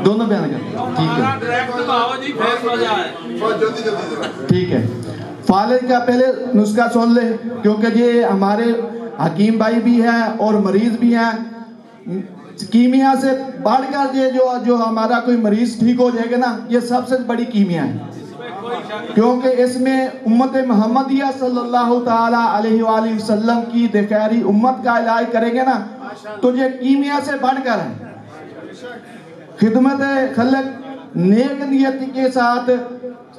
दोनों बयान कर, ठीक है। फालिज का पहले नुस्खा सुन ले, क्योंकि ये हमारे हकीम भाई भी हैं और मरीज भी हैं। कीमिया से बढ़कर ये जो हमारा कोई मरीज ठीक हो जाएगा ना, ये सबसे बड़ी कीमिया है, क्योंकि इसमें उम्मत मोहम्मदिया सल्लल्लाहु ताला अलैहि वसल्लम की दिफारी उम्मत का इलाज करेंगे ना, तो ये कीमिया से बढ़कर है। खिदमत खलक नेक नियत के साथ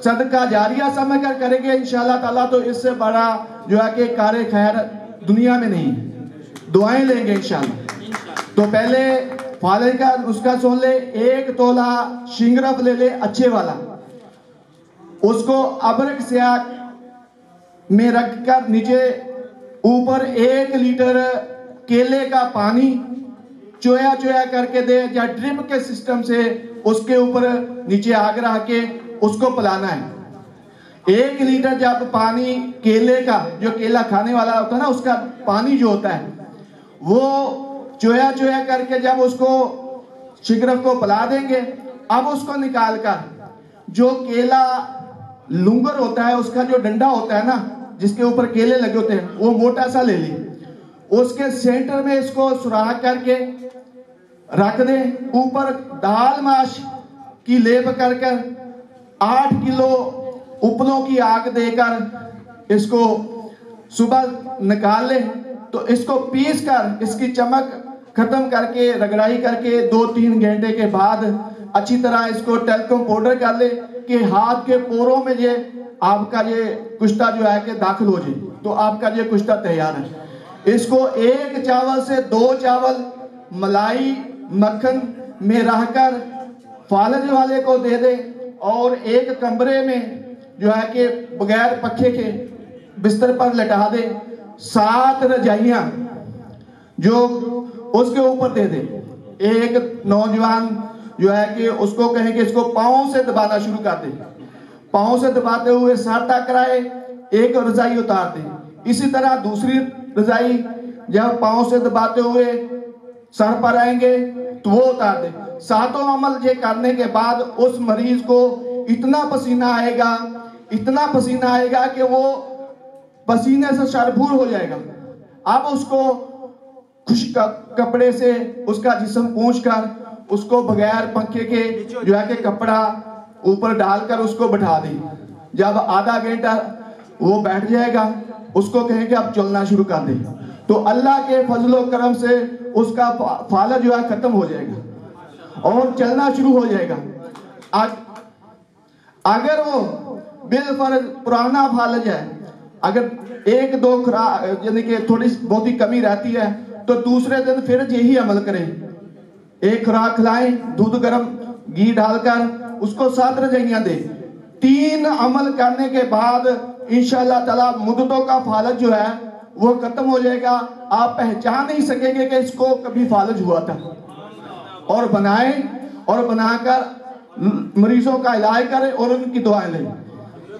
सदका जारिया समझ कर करेंगे इंशाल्लाह ताला, तो इससे बड़ा जो है कि कार्य खैर दुनिया में नहीं। दुआएं लेंगे इंशाल्लाह। तो पहले फालिज का उसका सुन ले। 1 तोला शिंगरफ ले ले अच्छे वाला, उसको अबरक स्याक में रखकर नीचे ऊपर 1 लीटर केले का पानी चोया चोया करके दे, या ड्रिप के सिस्टम से उसके ऊपर नीचे आग रख के उसको पिलाना है। 1 लीटर जब पानी केले का, जो केला खाने वाला होता है ना, उसका पानी जो होता है वो चोया चोया करके जब उसको शिगरफ को पिला देंगे, अब उसको निकाल कर जो केला लुंगर होता है, उसका जो डंडा होता है ना, जिसके ऊपर केले लगे होते हैं, वो मोटा सा ले ली, उसके सेंटर में इसको सुराख करके रख दें। ऊपर दाल माश की लेप कर 8 किलो उपलों की आग देकर इसको सुबह निकाल ले। तो इसको पीस कर इसकी चमक खत्म करके रगड़ाई करके 2-3 घंटे के बाद अच्छी तरह इसको टेल्कोम पाउडर कर ले कि हाथ के पोरों में ये आपका ये कुश्ता जो है कि दाखिल हो जाए, तो आपका ये कुश्ता तैयार है। इसको 1 चावल से 2 चावल मलाई मक्खन में रहकर फालिज वाले को दे दे, और एक कमरे में जो है कि बगैर पखे के बिस्तर पर लटा दे। 7 रजाइयां जो उसके ऊपर दे दे। एक नौजवान जो है कि उसको कहें कि इसको पाँव से दबाना शुरू कर दे, पाँव से दबाते हुए सर टकराए, 1 रजाई उतार दे। इसी तरह दूसरी रजाई जब पाँव से दबाते हुए सर पर आएंगे तो वो उतार दे। 7 अमल ये करने के बाद उस मरीज को इतना पसीना आएगा, इतना पसीना आएगा कि वो पसीने से शरबूर हो जाएगा। अब उसको खुश्क कपड़े से उसका जिस्म पोंछ कर उसको बगैर पंखे के जो है कि कपड़ा ऊपर डालकर उसको बैठा दें। जब आधा घंटा वो बैठ जाएगा, उसको कहें कि अब चलना शुरू कर दे, तो अल्लाह के फजलो करम से उसका फालिज जो है खत्म हो जाएगा और चलना शुरू हो जाएगा। अगर वो बिलफर्ज पुराना फालिज है, अगर 1-2 खुराक यानी कि थोड़ी बहुत ही कमी रहती है, तो दूसरे दिन फिर यही अमल करें। 1 खुराक खिलाएं, दूध गर्म घी डालकर उसको 7 रजाइयां दे। 3 अमल करने के बाद इंशाअल्लाह ताला मुद्दतों का फालिज जो है वो खत्म हो जाएगा। आप पहचान नहीं सकेंगे कि इसको कभी फालिज हुआ था। और बनाएं और बनाकर मरीजों का इलाज करें और उनकी दुआएं लें।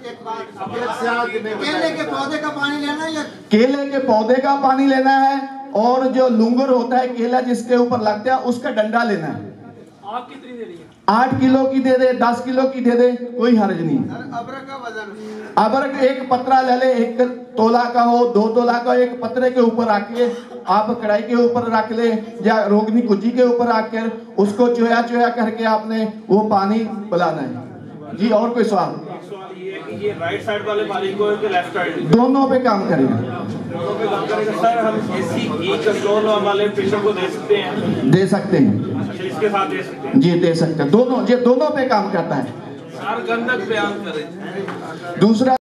केले के पौधे का पानी लेना है, या केले के पौधे का पानी लेना है, और जो लुंगर होता है केला जिसके ऊपर लगता है उसका डंडा लेना है। आप कितनी दे रही है? 8 किलो की दे दे, 10 किलो की दे दे, कोई हर्ज नहीं। अबरक का वजन, अबरक 1 पत्रा ले ले, 1 तोला का हो 2 तोला का, 1 पत्रे के ऊपर रख के आप कढ़ाई के ऊपर रख ले, या रोगनी कुजी के ऊपर रख कर उसको चोया चोया करके आपने वो पानी पिलाना है। जी और कोई सवाल? ये राइट साइड वाले फालिज को है कि लेफ्ट साइड? दोनों पे काम करेगा। दोनों पे काम करेगा। सर हम इसी घी कंट्रोल वाले पेशेंट को दे सकते हैं? दे सकते हैं। अच्छा, इसके साथ दे सकते हैं? जी दे सकते हैं। दोनों ये दोनों पे काम करता है। सर गंधक बयान करें। दूसरा